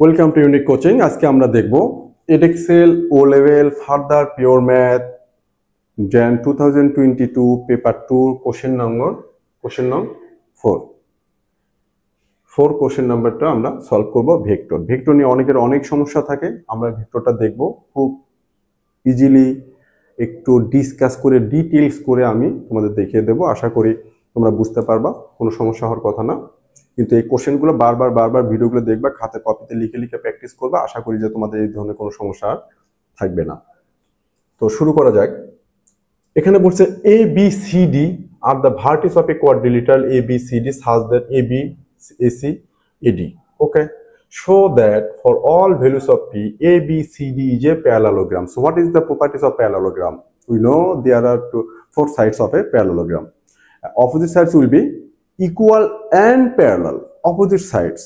Welcome to unique coaching. আজকে আমরা দেখব Edexcel O level further pure math Jan 2022 paper 2 question নং 4 question নাম্বারটা আমরা সলভ করব। ভেক্টর নিয়ে অনেকের অনেক সমস্যা থাকে। আমরা ভেক্টরটা দেখব খুব ইজিলি, একটু ডিসকাস করে ডিটেইলস করে আমি তোমাদের দেখিয়ে দেব। আশা করি তোমরা বুঝতে পারবা, কোনো সমস্যা হওয়ার কথা না। কিন্তু এই কোশ্চেনগুলো বারবার ভিডিওগুলো দেখবা, খাতা কপিতে লিখে প্র্যাকটিস করবা। আশা করি যে তোমাদের এই ধরনের কোনো সমস্যা থাকবে না। তো শুরু করা যাক। এখানে বলছে A B C D are the vertices of a quadrilateral A B C D such that A B AC AD. Okay, show that for all values of p a b c d is a parallelogram. So what is the properties of parallelogram? We know there are four sides of a parallelogram. Opposite sides will be equal and parallel. Opposite sides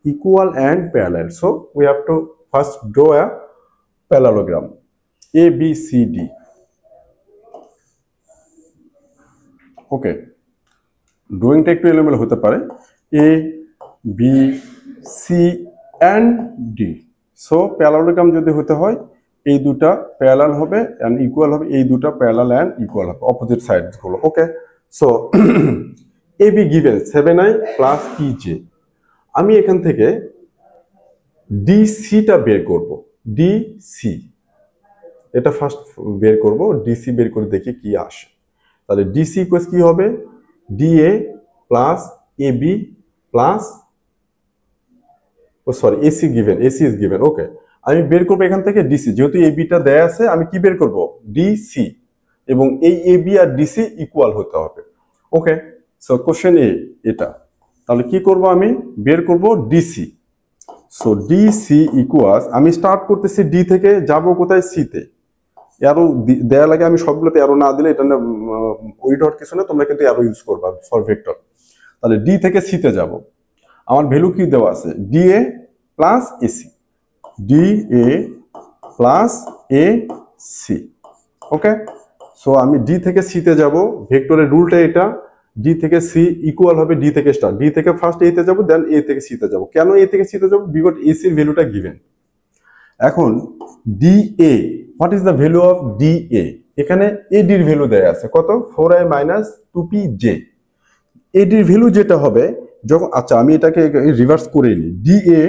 equal and parallel. So we have to first draw a parallelogram a b c d. Okay, drawing টা একটু এলোমেলো হতে পারে। a b c and d. So parallelogram যদি হতে হয় এই দুটা প্যারালাল হবে and equal হবে, এই দুটা প্যারালাল and equal হবে অপোজিট সাইডস গুলো। ওকে, so ab given 7i plus pj। আমি এখান থেকে dc টা বের করব। dc এটা ফার্স্ট বের করব। dc বের করে দেখি কি আসে। তাহলে dc ইকুয়ালস কি হবে? da plus ab plus AC given, AC is given. ওকে, আমি বের করব এখান থেকে DC। যেহেতু AB টা দেয়া আছে, আমি কি বের করব? DC, এবং এই AB আর DC ইকুয়াল হতে হবে। ওকে, সো কোশ্চেন এটা। তাহলে কি করব? আমি বের করব DC। সো DC ইকুয়ালস, আমি স্টার্ট করতেছি D থেকে, যাব কোথায়? C তে। অ্যারো দেয়া লাগে, আমি সবগুলোতে অ্যারো না দিলে এটা না ওইট হওয়ার কিছু না, তোমরা কিন্তু অ্যারো ইউজ করবা ফর ভেক্টর। তাহলে D থেকে C তে যাব। আমার ভ্যালু কি দেওয়া আছে? DA plus AC, DA plus AC। ওকে, সো আমি D থেকে C তে যাব। ভেক্টরের রুলটা এটা, D থেকে C ইকুয়াল হবে D থেকে স্টার। D থেকে ফার্স্ট A তে যাব, দেন A থেকে C তে যাব। কেন A থেকে C তে যাব? বিকজ AC এর ভ্যালুটা গিভেন। এখন DA, what is the value of DA? এখানে AD এর ভ্যালু দেয়া আছে কত? 4i minus 2pj। AD এর ভ্যালু যেটা হবে যখন, আচ্ছা আমি এটাকে রিভার্স করে নিই। DA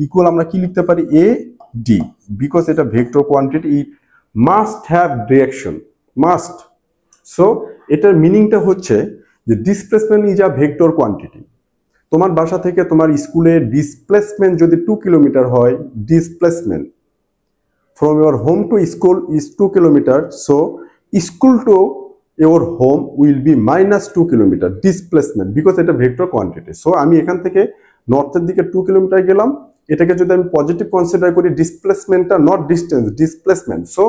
ইকুয়াল আমরা কি লিখতে পারি? AD, বিকজ এটা vector quantity, it must have direction, must. So এটার মিনিংটা হচ্ছে যে displacement is a vector quantity. তোমার বাসা থেকে তোমার স্কুলের ডিসপ্লেসমেন্ট যদি 2 কিলোমিটার হয়, displacement from your home to school is 2 kilometer, so school to your home will be minus 2 kilometer displacement because এটা ভেক্টর কোয়ান্টিটি। সো আমি এখান থেকে নর্থের দিকে 2 কিলোমিটার গেলাম, এটাকে যদি আমি পজিটিভ কনসিডার করি, ডিসপ্লেসমেন্টটা not distance, displacement. So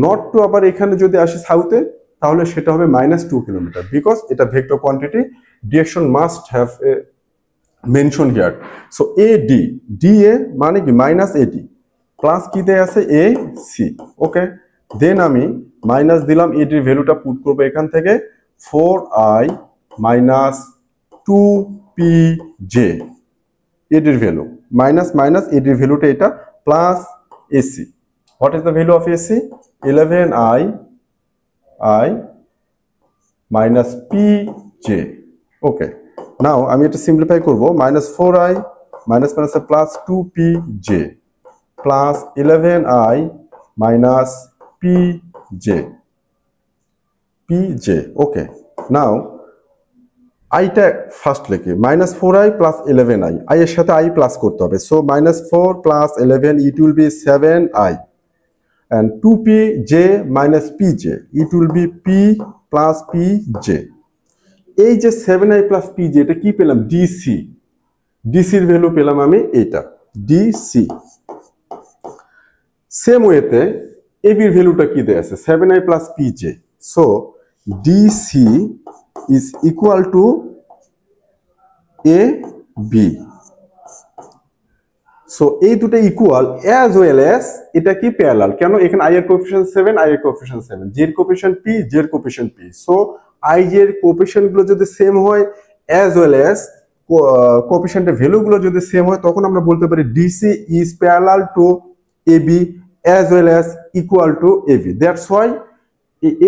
north to আবার এখানে যদি আসি সাউথে, তাহলে সেটা হবে মাইনাস 2 কিলোমিটার, বিকজ এটা vector quantity, direction must have a mention here. So AD, DA মানে কি? মাইনাস AD প্লাস কি দেয়া আছে? AC। ওকে, দেন আমি মাইনাস দিলাম, এটির ভ্যালুটা পুট করবো এখান থেকে 4i মাইনাস 2pj। এটির ভ্যালু মাইনাস মাইনাস, এটির ভ্যালুটা এটা plus AC। What is the value of AC? 11i minus pj। ওকে, নাও আমি এটা সিম্পলিফাই করবো। Minus 4i minus minus plus 2pj plus 11i minus pj। ওকে, নাও আইটা ফার্স্ট লিখি, minus 4i plus 11i, I এর সাথে আই প্লাস করতে হবে। So minus 4 plus 11 it will B 7i, and 2pj minus pj it will B p plus pj। এই যে 7i plus pj, এটা কি পেলাম? DC। ডিসির ভ্যালু পেলাম আমি এটা, DC। সেম ওয়েতে AB এর ভ্যালুটা কি দেয়া আছে? 7i plus pj। So DC is equal to AB। So এই দুটো ইকুয়াল অ্যাজ ওয়েল অ্যাজ এটা কি প্যারালাল। কেন? এখানে i এর কোএফিশিয়েন্ট 7, i এর কোএফিশিয়েন্ট 7, j এর কোএফিশিয়েন্ট p, j এর coefficient p। So i j এর কোএফিশিয়েন্ট গুলো যদি সেম হয়, অ্যাজ ওয়েল অ্যাজ কোএফিসিয়েন্টের ভ্যালুগুলো যদি সেম হয় তখন আমরা বলতে পারি DC is parallel to AB as well as equal to AB. That's why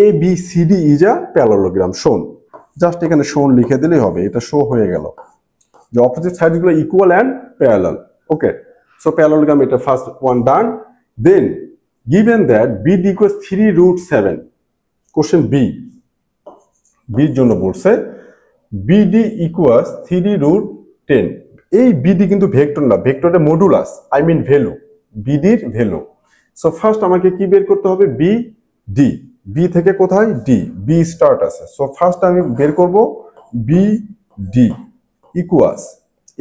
ABCD is a parallelogram shown. Just এখানে shown লিখে দিলেই হবে, এটা শো হয়ে গেল যে অপোজিট সাইডগুলো equal and parallel. Okay, so parallelogram এটা first one done. Then given that BD equals 3√7, question বির জন্য বলছে BD equals 3√10। এই BD কিন্তু ভেক্টর না, ভেক্টরের modulus, I mean value, BD এর ভ্যালু। সো ফার্স্ট আমাকে কি বের করতে হবে, BD, বি থেকে কোথায়, ডি, বি স্টার্ট আছে। সো ফার্স্ট আমি বের করব BD ইকুয়ালস,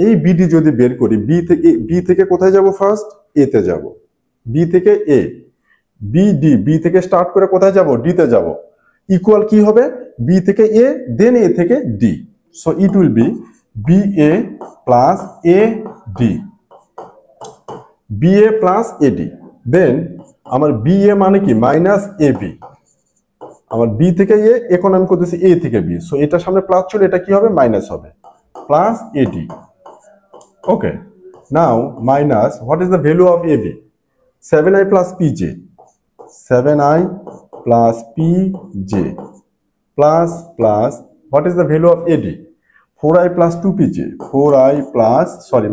এই BD যদি বের করি বি থেকে কোথায় যাব, ফার্স্ট এ তে যাব, বি থেকে এ, BD বি থেকে স্টার্ট করে কোথায় যাব, ডি তে যাব, ইকুয়াল কি হবে, বি থেকে এ দেন এ থেকে D. So it will B BA plus AD, BA plus AD। দেন আমার BA মানে কি, মাইনাস AB, আমার বি থেকে এ, এখন আমি করতেছি এ থেকে বি, সো এটা সামনে প্লাস ছিল, এটা কি হবে, মাইনাস হবে, plus AD। Okay, now minus what is the value of AB, 7i plus PJ, 7i plus PJ plus plus what is the value of AD, 4i plus 2PJ, 4i plus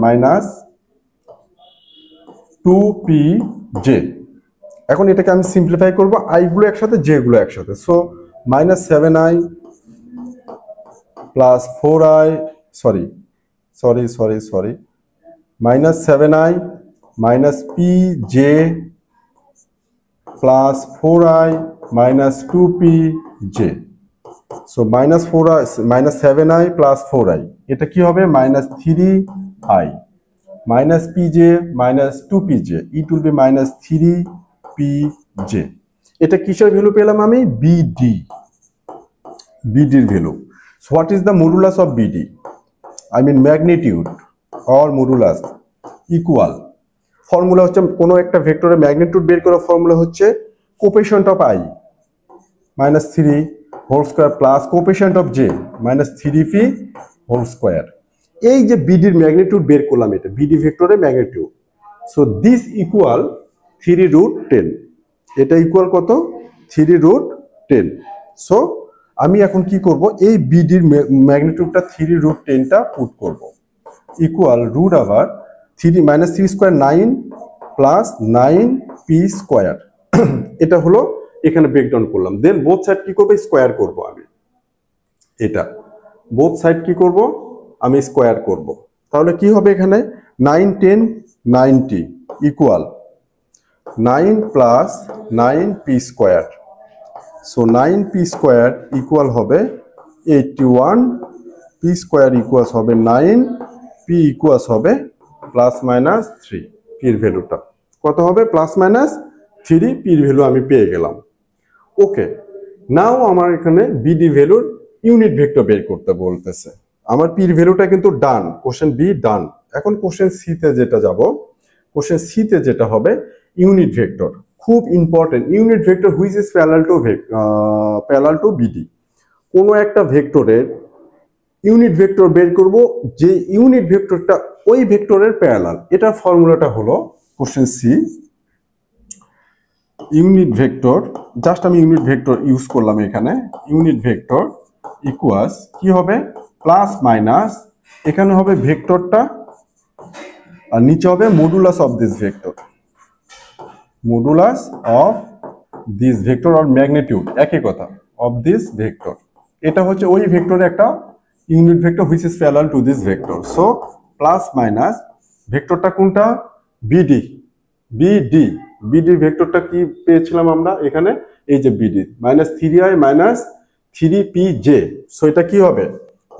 minus 2PJ। এখন এটাকে আমি simplify করব, I গুলো একসাথে, J গুলো একসাথে। So minus 7i plus 4i, sorry minus 7i minus PJ plus 4i minus 2PJ। So minus 7i plus 4i, এটা কি হবে, minus 3i minus PJ minus 2PJ, it will be minus 3PJ। এটা কিসের value পেলাম আমি, BD এর value. So what is the modulus of BD, I mean magnitude or modulus, equal, formula হচ্ছে কোন একটা ভেক্টরের ম্যাগনিটিউড বের করার ফর্মুলা হচ্ছে coefficient of i minus 3 whole square plus coefficient of j minus 3p whole square. এই যে BD এর ম্যাগনিটিউড বের করলাম, এটা BD ভেক্টরের ম্যাগনিটিউড। সো দিস ইকুয়াল 3√10, এটা ইকুয়াল কত, 3√10। সো আমি এখন কি করব, এই BD এর ম্যাগনিটিউডটা 3√10টা পুট করব, ইকুয়াল রুট আবার 3 minus 3 square 9 plus 9p square. এটা হলো, এখানে ব্রেকডাউন করলাম। দেন বোথ সাইড কি করব, স্কয়ার করব আমি, এটা বোথ সাইড কি করব, আমি স্কয়ার করব। তাহলে কি হবে, এখানে 9 10 90 equal 9 plus 9p square. So 9p square equal হবে 81, p স্কয়ার ইকুয়াল হবে 9, p ইকুয়াল হবে প্লাস মাইনাস 3, p এর ভ্যালুটা কত হবে, প্লাস মাইনাস 3, p এর ভ্যালু আমি পেয়ে গেলাম। ওকে, নাও আমার এখানে BD ভ্যালুর ইউনিট ভেক্টর বের করতে বলতেছে। আমার p এর ভ্যালুটা কিন্তু ডান, কোশ্চেন বি ডান। এখন কোশ্চেন সি তে যেটা যাব, কোশ্চেন সি তে যেটা হবে ইউনিট ভেক্টর, খুব important, unit vector which is parallel two BD। কোনো একটা ভেক্টরের ইউনিট ভেক্টর বের করব, যে ইউনিট ভেক্টরটা ওই ভেক্টরের প্যারালাল। এটার ফর্মুলাটা হলো question C, unit vector, just আমি ইউনিট ভেক্টর ইউজ করলাম এখানে, ইউনিট ভেক্টর ইকুয়ালস কি হবে, প্লাস মাইনাস, এখানে হবে ভেক্টরটা আর নিচে হবে modulus of this vector, modulus of this vector or magnitude, একই কথা, অফ দিস ভেক্টর। এটা হচ্ছে ওই ভেক্টরের একটা unit vector which is parallel to this vector. So plus minus ভেক্টরটা কোনটা, BD ভেক্টরটা কি পেয়েছিলাম আমরা এখানে, এই যে BD minus 3i minus 3pj। So এটা কি হবে,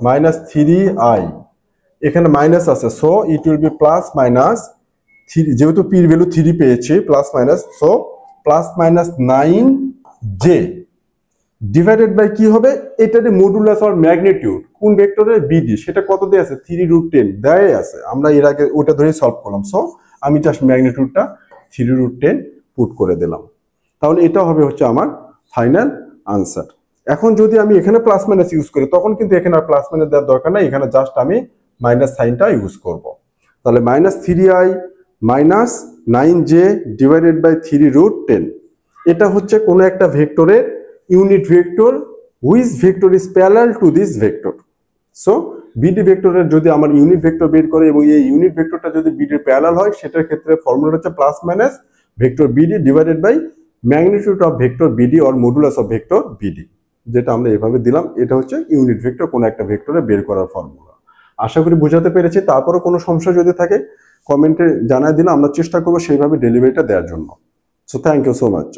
মাইনাস 3i, এখানে মাইনাস আছে, so it will be plus minus 3, যেহেতু p এর ভ্যালু 3 পেয়েছি, plus minus, so plus minus 9j divided by কি হবে, এটার মডুলাস অর ম্যাগনিটিউড কোন ভেক্টরের, BD, সেটা কত দেয়া আছে, 3√10 দেয়া আছে, আমরা এর আগে ওটা ধরে সলভ করলাম। সো আমি জাস্ট ম্যাগনিটিউডটা 3√10 পুট করে দিলাম। তাহলে এটা হবে হচ্ছে আমার ফাইনাল আনসার। এখন যদি আমি এখানে প্লাস মাইনাস ইউজ করি, তখন কিন্তু এখানে আর প্লাস মাইনাস দেওয়ার দরকার নাই, এখানে জাস্ট আমি মাইনাস সাইনটা ইউজ করব। তাহলে -3i minus 9j divided by 3√10, এটা হচ্ছে কোনো একটা ভেক্টরের unit vector which vector is parallel to this vector. So BD ভেক্টরের যদি আমার ইউনিট ভেক্টর বের করে এবং এই ইউনিট ভেক্টরটা যদি বিডির প্যারালাল হয়, সেটার ক্ষেত্রে ফর্মুলা হচ্ছে plus minus vector BD divided by magnitude of vector BD or modulus of vector BD, যেটা আমরা এভাবে দিলাম। এটা হচ্ছে ইউনিট ভেক্টর কোনো একটা ভেক্টরে বের করার ফর্মুলা। আশা করি বোঝাতে পেরেছি। তারপরে কোনো সমস্যা যদি থাকে কমেন্টে জানাই দিলে আমরা চেষ্টা করবো সেইভাবে ডেলিভারিটা দেওয়ার জন্য। So thank you so much.